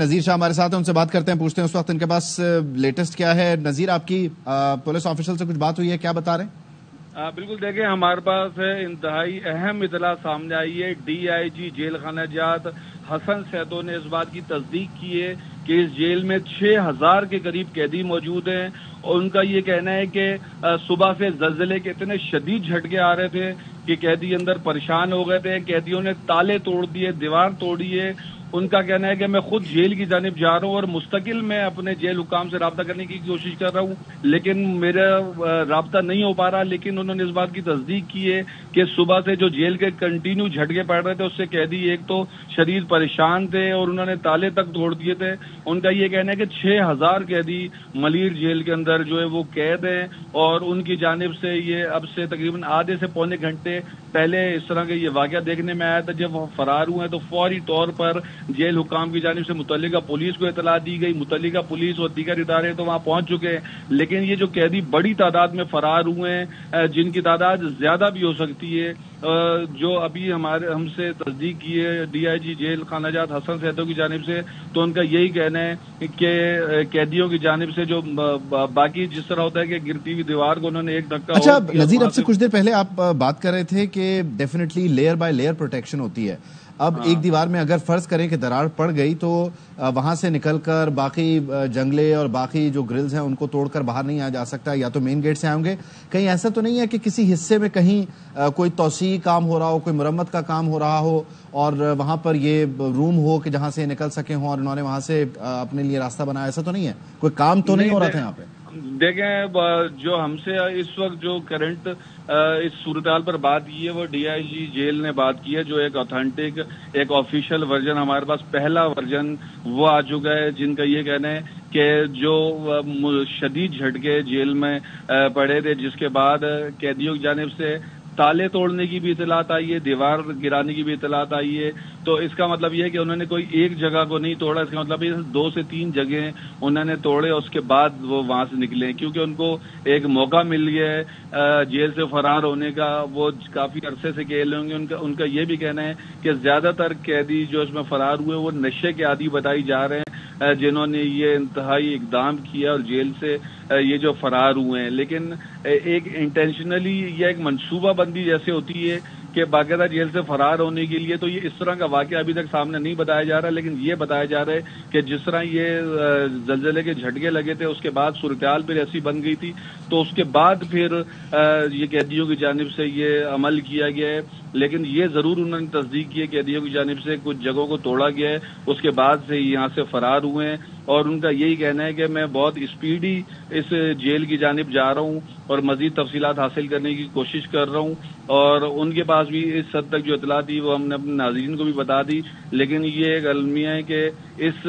نذیر شاہ ہمارے ساتھ ہیں، ان سے بات کرتے ہیں، پوچھتے ہیں اس وقت ان کے پاس لیٹسٹ کیا ہے۔ نذیر، آپ کی پولیس آفیشل سے کچھ بات ہوئی ہے، کیا بتا رہے ہیں؟ بالکل، دیکھیں ہمارے پاس انتہائی اہم اطلاع سامنے آئی ہے۔ ڈی آئی جی جیل خانہ جات حسن سیدو نے اس بات کی تصدیق کی ہے کہ اس جیل میں 6000 کے قریب قیدی موجود ہیں، اور ان کا یہ کہنا ہے کہ صبح سے زلزلے کے اتنے شدید جھٹکے آ رہے تھے کہ قیدی اندر پریشان ہو گئے تھے۔ قیدیوں نے تالے توڑ دیے، دیوار توڑی ہے۔ ان کا کہنا ہے کہ میں خود جیل کی جانب جا رہا ہوں اور مستقل میں اپنے جیل حکام سے رابطہ کرنے کی کوشش کر رہا ہوں، لیکن میرا رابطہ نہیں ہو پا رہا۔ لیکن انہوں نے اس بات کی تصدیق کی ہے کہ صبح سے جو جیل کے کنٹینیو جھٹکے پڑ رہے تھے اس سے قیدی ایک تو شدید پریشان تھے اور انہوں نے تالے تک توڑ دیے تھے۔ ان کا یہ کہنا ہے کہ 6000 قیدی ملیر جیل کے اندر جو ہے وہ قید ہیں، اور ان کی جانب سے یہ اب سے تقریباً آدھے سے پونے گھنٹے پہلے اس طرح کا یہ واقعہ دیکھنے میں آیا تھا۔ جب وہ فرار ہوئے تو فوری طور پر جیل حکام کی جانب سے متعلقہ پولیس کو اطلاع دی گئی۔ متعلقہ پولیس اور دیگر ادارے تو وہاں پہنچ چکے ہیں، لیکن یہ جو قیدی بڑی تعداد میں فرار ہوئے ہیں، جن کی تعداد زیادہ بھی ہو سکتی ہے، جو ابھی ہم سے تصدیق کی ہے ڈی آئی جی جیل خانہ جات حسن سیدو کی جانب سے، تو ان کا یہی کہنا ہے کہ قیدیوں کی جانب سے جو باقی جس طرح ہوتا ہے کہ گرتی ہوئی دیوار کو انہوں نے ایک دھکا۔ اچھا نذیر، اب سے کچھ دیر پہلے آپ بات کر رہے تھے کہ definitely layer by layer protection ہوتی ہے۔ اب ایک دیوار میں اگر فرض کریں کہ دراڑ پڑ گئی تو وہاں سے نکل کر باقی جنگلے اور باقی جو گرلز ہیں ان کو توڑ کر باہر نہیں آ جا سکتا، یا تو مین گیٹ سے آئیں گے۔ کہیں ایسا تو نہیں ہے کہ کسی حصے میں کہیں کوئی توسیع کام ہو رہا ہو، کوئی مرمت کا کام ہو رہا ہو اور وہاں پر یہ روم ہو کہ جہاں سے نکل سکے ہوں اور انہوں نے وہاں سے اپنے لیے راستہ بنایا؟ ایسا تو نہیں ہے، کوئی کام تو نہیں ہو رہا تھا یہاں پہ؟ دیکھیں، جو ہم سے اس وقت جو کرنٹ اس صورتحال پر بات کی ہے وہ ڈی آئی جی جیل نے بات کی ہے، جو ایک آتھینٹک ایک آفیشیل ورژن ہمارے پاس پہلا ورژن وہ آ چکا ہے، جن کا یہ کہنا ہے کہ جو شدید جھٹکے جیل میں پڑے تھے، جس کے بعد قیدیوں کی جانب سے تالے توڑنے کی بھی اطلاعات آئی ہے، دیوار گرانے کی بھی اطلاعات آئی ہے۔ تو اس کا مطلب یہ ہے کہ انہوں نے کوئی ایک جگہ کو نہیں توڑا، اس کا مطلب یہ 2 سے 3 جگہ انہوں نے توڑے، اس کے بعد وہ وہاں سے نکلے، کیونکہ ان کو ایک موقع مل گیا ہے جیل سے فرار ہونے کا۔ وہ کافی عرصے سے کھیل ہوں گے۔ ان کا یہ بھی کہنا ہے کہ زیادہ تر قیدی جو اس میں فرار ہوئے وہ نشے کے عادی بتائی جا رہے ہیں، جنہوں نے یہ انتہائی اقدام کیا اور جیل سے یہ جو فرار ہوئے ہیں۔ لیکن ایک انٹینشنلی یا ایک منصوبہ بندی جیسے ہوتی ہے کہ باقاعدہ جیل سے فرار ہونے کے لیے، تو یہ اس طرح کا واقعہ ابھی تک سامنے نہیں بتایا جا رہا، لیکن یہ بتایا جا رہا ہے کہ جس طرح یہ زلزلے کے جھٹکے لگے تھے اس کے بعد صورتحال پھر ایسی بن گئی تھی، تو اس کے بعد پھر یہ قیدیوں کی جانب سے یہ عمل کیا گیا ہے۔ لیکن یہ ضرور انہوں نے تصدیق کی ہے کہ قیدیوں کی جانب سے کچھ جگہوں کو توڑا گیا ہے، اس کے بعد سے یہاں سے فرار ہوئے ہیں، اور ان کا یہی کہنا ہے کہ میں بہت اسپیڈی اس جیل کی جانب جا رہا ہوں اور مزید تفصیلات حاصل کرنے کی کوشش کر رہا ہوں۔ اور ان کے پاس بھی اس حد تک جو اطلاع تھی وہ ہم نے اپنے ناظرین کو بھی بتا دی، لیکن یہ ایک المیہ ہے کہ اس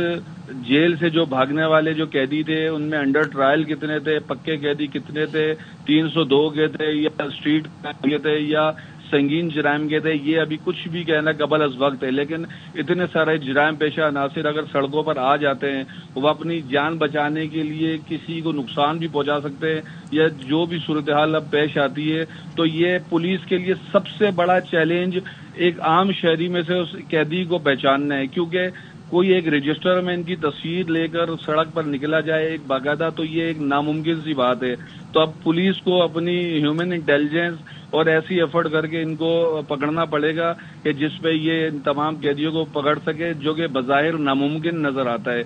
جیل سے جو بھاگنے والے جو قیدی تھے ان میں انڈر ٹرائل کتنے تھے، پکے قیدی کتنے تھے، 302 کے تھے یا اسٹریٹ کے تھے یا سنگین جرائم کے تھے، یہ ابھی کچھ بھی کہنا قبل از وقت ہے۔ لیکن اتنے سارے جرائم پیشہ عناصر اگر سڑکوں پر آ جاتے ہیں، وہ اپنی جان بچانے کے لیے کسی کو نقصان بھی پہنچا سکتے ہیں، یا جو بھی صورتحال اب پیش آتی ہے، تو یہ پولیس کے لیے سب سے بڑا چیلنج ایک عام شہری میں سے اس قیدی کو پہچاننا ہے، کیونکہ کوئی ایک رجسٹر میں ان کی تصویر لے کر سڑک پر نکلا جائے ایک باقاعدہ، تو یہ ایک ناممکن سی بات ہے۔ تو اب پولیس کو اپنی ہیومن انٹیلیجنس اور ایسی ایفرٹ کر کے ان کو پکڑنا پڑے گا کہ جس پہ یہ تمام قیدیوں کو پکڑ سکے، جو کہ بظاہر ناممکن نظر آتا ہے۔